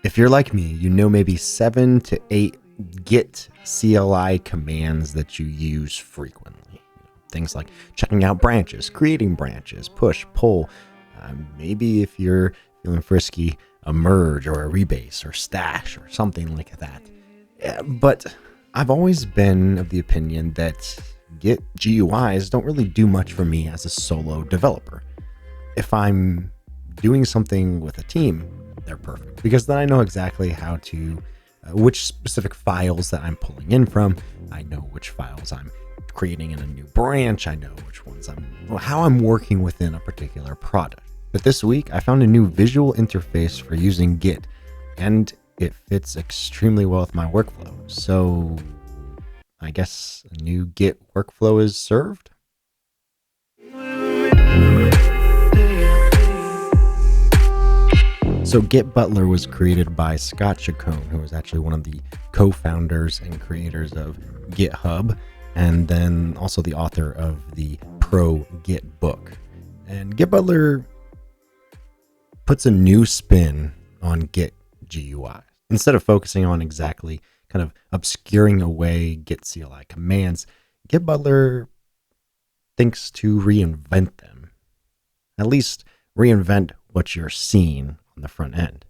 If you're like me, you know maybe 7 to 8 Git CLI commands that you use frequently. Things like checking out branches, creating branches, push, pull. Maybe if you're feeling frisky, a merge or a rebase or stash or something like that. But I've always been of the opinion that Git GUIs don't really do much for me as a solo developer. If I'm doing something with a team, they're perfect because then I know exactly how to, which specific files that I'm pulling in from. I know which files I'm creating in a new branch. I know which ones how I'm working within a particular product. But this week I found a new visual interface for using Git, and it fits extremely well with my workflow. So I guess a new Git workflow is served. So GitButler was created by Scott Chacon, who was actually one of the co-founders and creators of GitHub, and then also the author of the Pro Git book. And GitButler puts a new spin on Git GUI. Instead of focusing on exactly kind of obscuring away Git CLI commands, GitButler thinks to reinvent them. At least reinvent what you're seeing on the front end.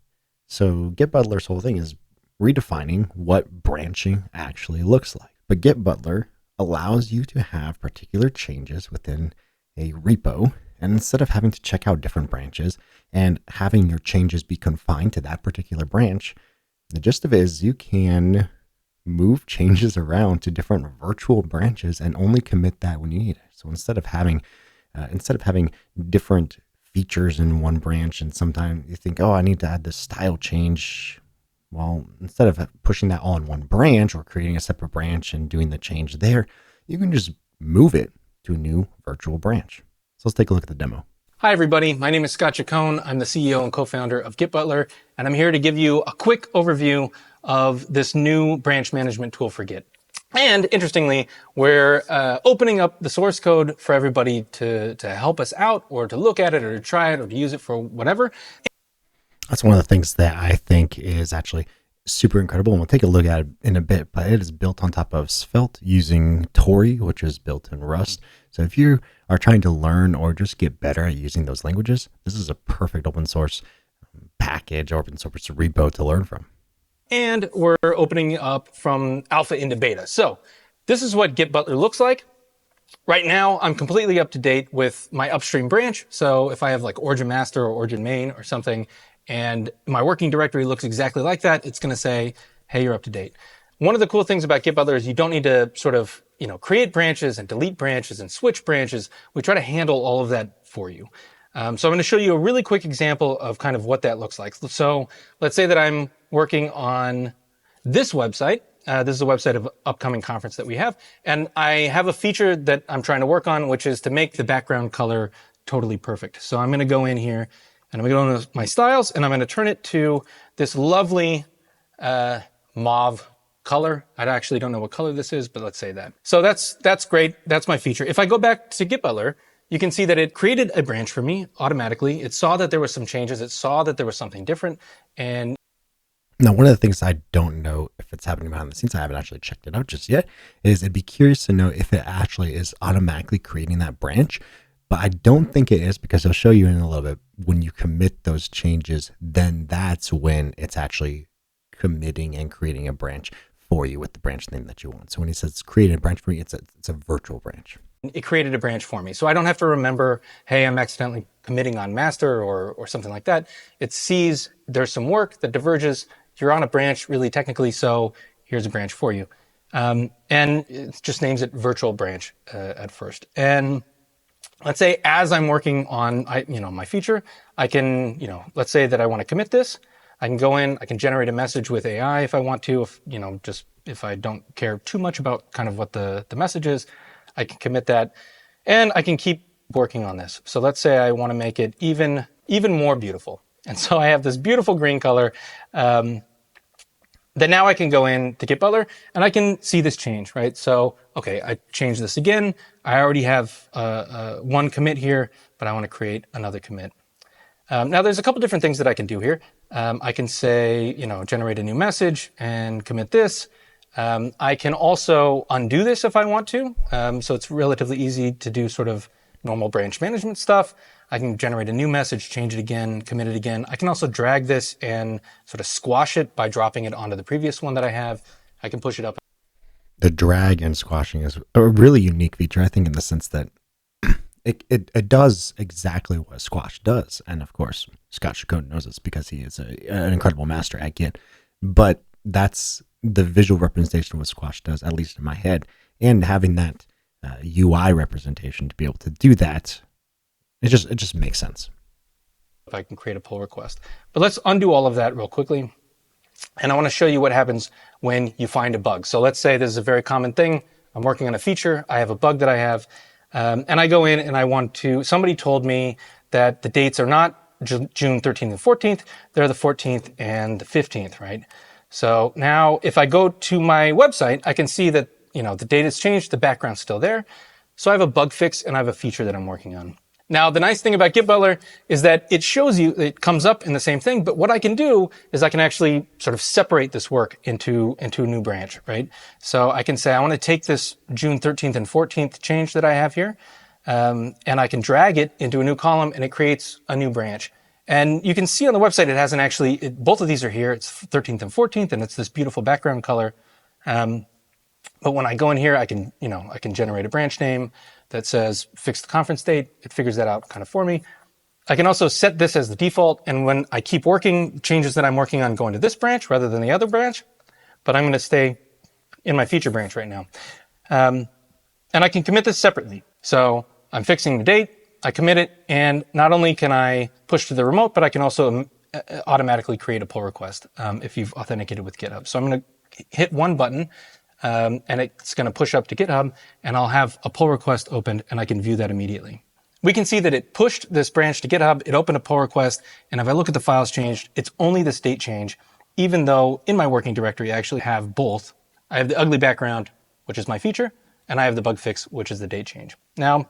So GitButler's whole thing is redefining what branching actually looks like. But GitButler allows you to have particular changes within a repo, and instead of having to check out different branches and having your changes be confined to that particular branch, the gist of it is you can move changes around to different virtual branches and only commit that when you need it. So instead of having different features in one branch, and sometimes you think, oh, I need to add this style change. Well, instead of pushing that all in one branch or creating a separate branch and doing the change there, you can just move it to a new virtual branch. So let's take a look at the demo. Hi, everybody. My name is Scott Chacon. I'm the CEO and co-founder of GitButler, and I'm here to give you a quick overview of this new branch management tool for Git. And interestingly, we're opening up the source code for everybody to help us out, or to look at it, or to try it, or to use it for whatever. That's one of the things that I think is actually super incredible, and we'll take a look at it in a bit, but it is built on top of Svelte using Tori, which is built in Rust. So if you are trying to learn or just get better at using those languages, this is a perfect open source package, open source repo to learn from. And we're opening up from alpha into beta. So this is what GitButler looks like. Right now, I'm completely up to date with my upstream branch. So if I have like origin master or origin main or something, and my working directory looks exactly like that, it's going to say, hey, you're up to date. One of the cool things about GitButler is you don't need to sort of, create branches and delete branches and switch branches. We try to handle all of that for you. So I'm going to show you a really quick example of kind of what that looks like. So let's say that I'm working on this website. This is a website of an upcoming conference that we have. And I have a feature that I'm trying to work on, which is to make the background color totally perfect. So I'm going to go in here and I'm going to go into my styles and I'm going to turn it to this lovely mauve color. I actually don't know what color this is, but let's say that. So that's great. That's my feature. If I go back to GitButler, you can see that it created a branch for me automatically. It saw that there were some changes. It saw that there was something different. And now, one of the things I don't know if it's happening behind the scenes, I haven't actually checked it out just yet, is I'd be curious to know if it actually is automatically creating that branch. But I don't think it is, because I'll show you in a little bit, when you commit those changes, then that's when it's actually committing and creating a branch for you with the branch name that you want. So when he says create a branch for me, it's a virtual branch. It created a branch for me. So I don't have to remember, hey, I'm accidentally committing on master or something like that. It sees there's some work that diverges. You're on a branch really technically, so here's a branch for you. And it just names it virtual branch at first. And let's say as I'm working on my feature, I can, let's say that I want to commit this. I can go in, I can generate a message with AI if I want to, if I don't care too much about kind of what the message is, I can commit that and I can keep working on this. So let's say I want to make it even more beautiful. And so I have this beautiful green color that now I can go in to GitButler and I can see this change, right? So, okay, I changed this again. I already have one commit here, but I want to create another commit. Now there's a couple different things that I can do here. I can say, generate a new message and commit this. I can also undo this if I want to. So it's relatively easy to do sort of normal branch management stuff. I can generate a new message, change it again, commit it again. I can also drag this and sort of squash it by dropping it onto the previous one that I have. I can push it up. The drag and squashing is a really unique feature, I think, in the sense that it does exactly what squash does. And of course, Scott Chacon knows this because he is an incredible master at Git. But that's the visual representation of what squash does, at least in my head. And having that UI representation to be able to do that, it just makes sense. If I can create a pull request. But let's undo all of that real quickly. And I want to show you what happens when you find a bug. So let's say this is a very common thing. I'm working on a feature. I have a bug that I have. And I go in and somebody told me that the dates are not June 13th and 14th. They're the 14th and the 15th, right? So now if I go to my website, I can see that, the date has changed. The background's still there. So I have a bug fix and I have a feature that I'm working on. Now, the nice thing about GitButler is that it shows you, it comes up in the same thing, but what I can do is I can actually sort of separate this work into a new branch, right? So I can say, I want to take this June 13th and 14th change that I have here, and I can drag it into a new column and it creates a new branch. And you can see on the website, it hasn't actually, both of these are here. It's 13th and 14th, and it's this beautiful background color. But when I go in here, I can generate a branch name that says fix the conference date. It figures that out kind of for me. I can also set this as the default. And when I keep working, changes that I'm working on go into this branch rather than the other branch. But I'm going to stay in my feature branch right now. And I can commit this separately. So I'm fixing the date. I commit it. And not only can I push to the remote, but I can also automatically create a pull request if you've authenticated with GitHub. So I'm going to hit one button. And it's going to push up to GitHub, and I'll have a pull request opened, and I can view that immediately. We can see that it pushed this branch to GitHub, it opened a pull request, and if I look at the files changed, it's only the state change, even though in my working directory I actually have both. I have the ugly background, which is my feature, and I have the bug fix, which is the date change. Now,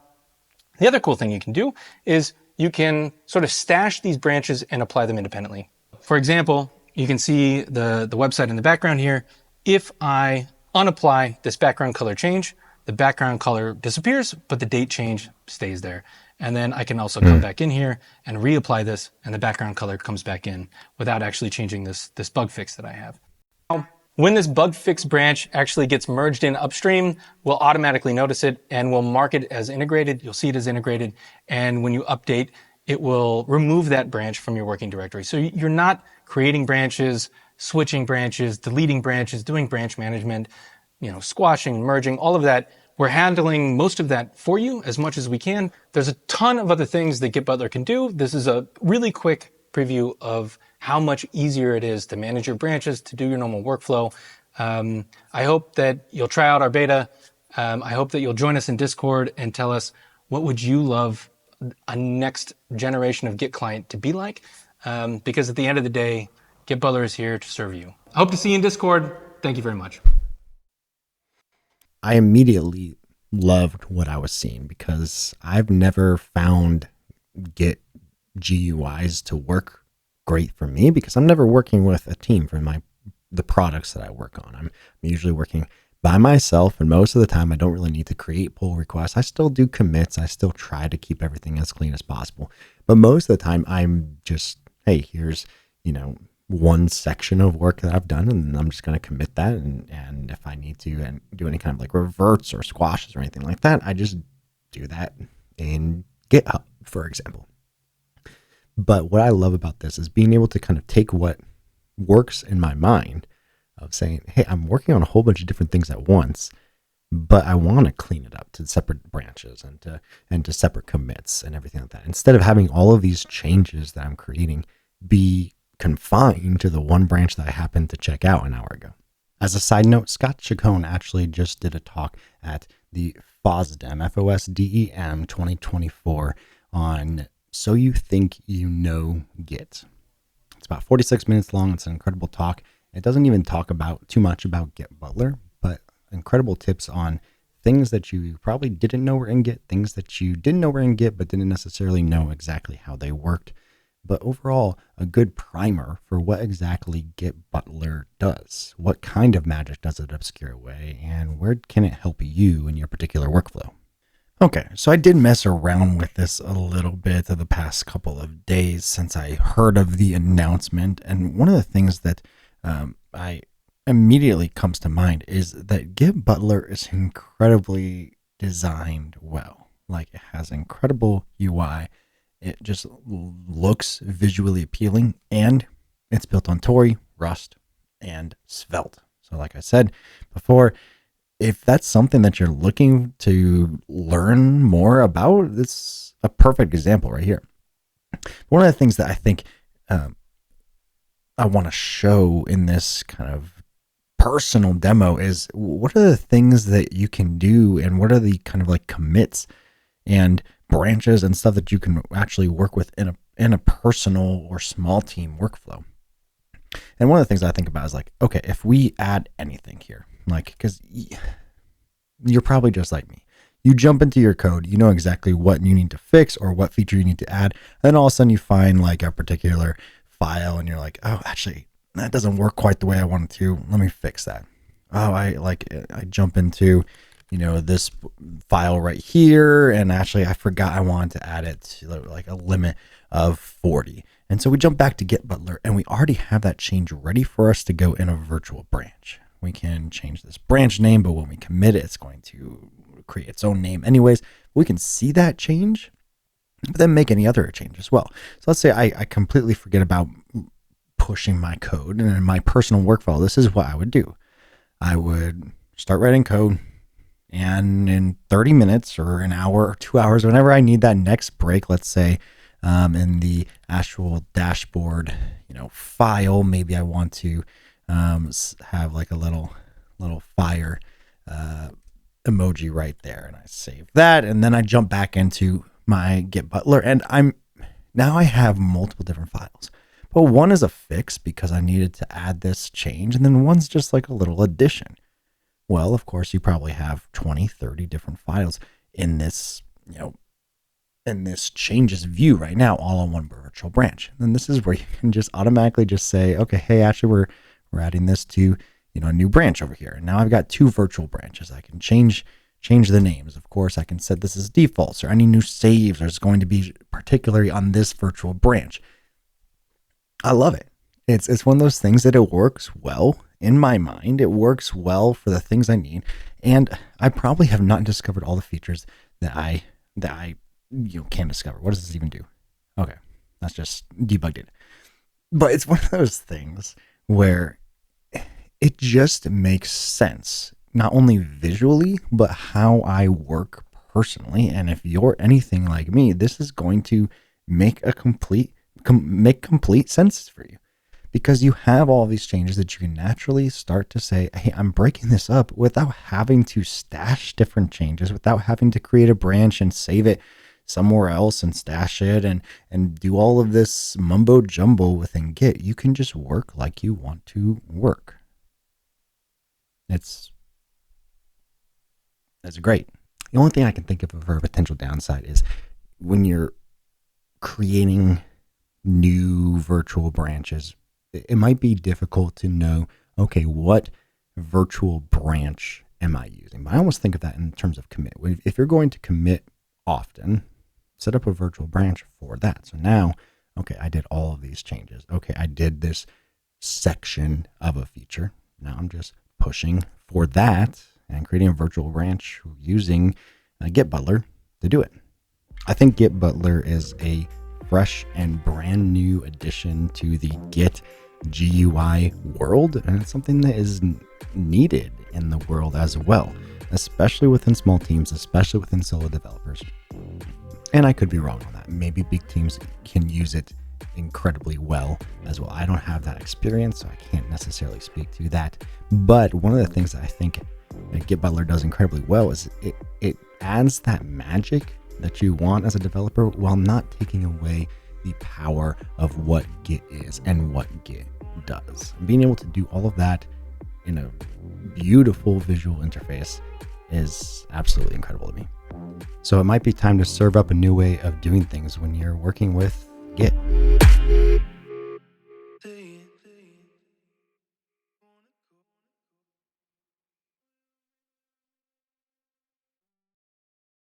the other cool thing you can do is you can sort of stash these branches and apply them independently. For example, you can see the website in the background here. If I unapply this background color change, the background color disappears, but the date change stays there. And then I can also come back in here and reapply this, and the background color comes back in without actually changing this bug fix that I have. Now, when this bug fix branch actually gets merged in upstream, we'll automatically notice it and we'll mark it as integrated. You'll see it as integrated. And when you update, it will remove that branch from your working directory. So you're not creating branches, switching branches, deleting branches, doing branch management, squashing, merging, all of that. We're handling most of that for you as much as we can. There's a ton of other things that GitButler can do. This is a really quick preview of how much easier it is to manage your branches, to do your normal workflow. I hope that you'll try out our beta. I hope that you'll join us in Discord and tell us what would you love a next generation of Git client to be like, because at the end of the day, GitButler is here to serve you. I hope to see you in Discord. Thank you very much. I immediately loved what I was seeing because I've never found Git GUIs to work great for me because I'm never working with a team for the products that I work on. I'm usually working by myself, and most of the time I don't really need to create pull requests. I still do commits. I still try to keep everything as clean as possible. But most of the time I'm just, hey, here's, one section of work that I've done, and I'm just going to commit that. And if I need to and do any kind of like reverts or squashes or anything like that, I just do that in GitHub, for example. But what I love about this is being able to kind of take what works in my mind of saying, hey, I'm working on a whole bunch of different things at once, but I want to clean it up to separate branches and to separate commits and everything like that. Instead of having all of these changes that I'm creating be confined to the one branch that I happened to check out an hour ago. As a side note, Scott Chacon actually just did a talk at the FOSDEM, FOSDEM 2024 on So You Think You Know Git. It's about 46 minutes long. It's an incredible talk. It doesn't even talk about too much about GitButler, but incredible tips on things that you probably didn't know were in Git, things that you didn't know were in Git, but didn't necessarily know exactly how they worked. but overall a good primer for what exactly GitButler does. What kind of magic does it obscure away, and where can it help you in your particular workflow? Okay, so I did mess around with this a little bit of the past couple of days since I heard of the announcement, and one of the things that I immediately comes to mind is that GitButler is incredibly designed well. Like, it has incredible UI. It just looks visually appealing, and it's built on Tori, Rust, and Svelte. So like I said before, if that's something that you're looking to learn more about, it's a perfect example right here. One of the things that I think I want to show in this kind of personal demo is what are the things that you can do, and what are the kind of like commits and branches and stuff that you can actually work with in a personal or small team workflow. And one of the things I think about is like, okay, if we add anything here, like, because you're probably just like me. You jump into your code, you know exactly what you need to fix or what feature you need to add. And then all of a sudden you find like a particular file and you're like, oh, actually, that doesn't work quite the way I want it to. Let me fix that. Oh, I jump into, this file right here, and actually I forgot I wanted to add it to like a limit of 40. And so we jump back to GitButler, and we already have that change ready for us to go in a virtual branch. We can change this branch name, but when we commit it, it's going to create its own name anyways. We can see that change, but then make any other change as well. So let's say I completely forget about pushing my code, and in my personal workflow, this is what I would do. I would start writing code, and in 30 minutes or an hour or 2 hours, whenever I need that next break, let's say in the actual dashboard, file, maybe I want to have like a little fire emoji right there, and I save that, and then I jump back into my GitButler, and I have multiple different files. But one is a fix because I needed to add this change, and then one's just like a little addition. Well, of course, you probably have 20, 30 different files in this, in this changes view right now, all on one virtual branch. And then this is where you can just automatically just say, okay, hey, actually, we're adding this to, a new branch over here. And now I've got two virtual branches. I can change the names. Of course, I can set this as defaults, or any new saves are going to be particularly on this virtual branch. I love it. It's one of those things that it works well in my mind. It works well for the things I need, and I probably have not discovered all the features that I can discover. What does this even do? Okay, that's just debugged it. But it's one of those things where it just makes sense, not only visually, but how I work personally. And if you're anything like me, this is going to make complete sense for you, because you have all these changes that you can naturally start to say, hey, I'm breaking this up without having to stash different changes, without having to create a branch and save it somewhere else and stash it and do all of this mumbo jumbo within Git. You can just work like you want to work. That's great. The only thing I can think of for a potential downside is when you're creating new virtual branches, it might be difficult to know, okay, what virtual branch am I using? But I almost think of that in terms of commit. If you're going to commit often, set up a virtual branch for that. So now, okay, I did all of these changes. Okay, I did this section of a feature. Now I'm just pushing for that and creating a virtual branch using GitButler to do it. I think GitButler is a fresh and brand new addition to the Git GUI world, and it's something that is needed in the world as well, especially within small teams, especially within solo developers. And I could be wrong on that. Maybe big teams can use it incredibly well as well. I don't have that experience, so I can't necessarily speak to that. But one of the things that I think that GitButler does incredibly well is it adds that magic that you want as a developer while not taking away the power of what Git is and what Git does. Being able to do all of that in a beautiful visual interface is absolutely incredible to me. So it might be time to serve up a new way of doing things when you're working with Git.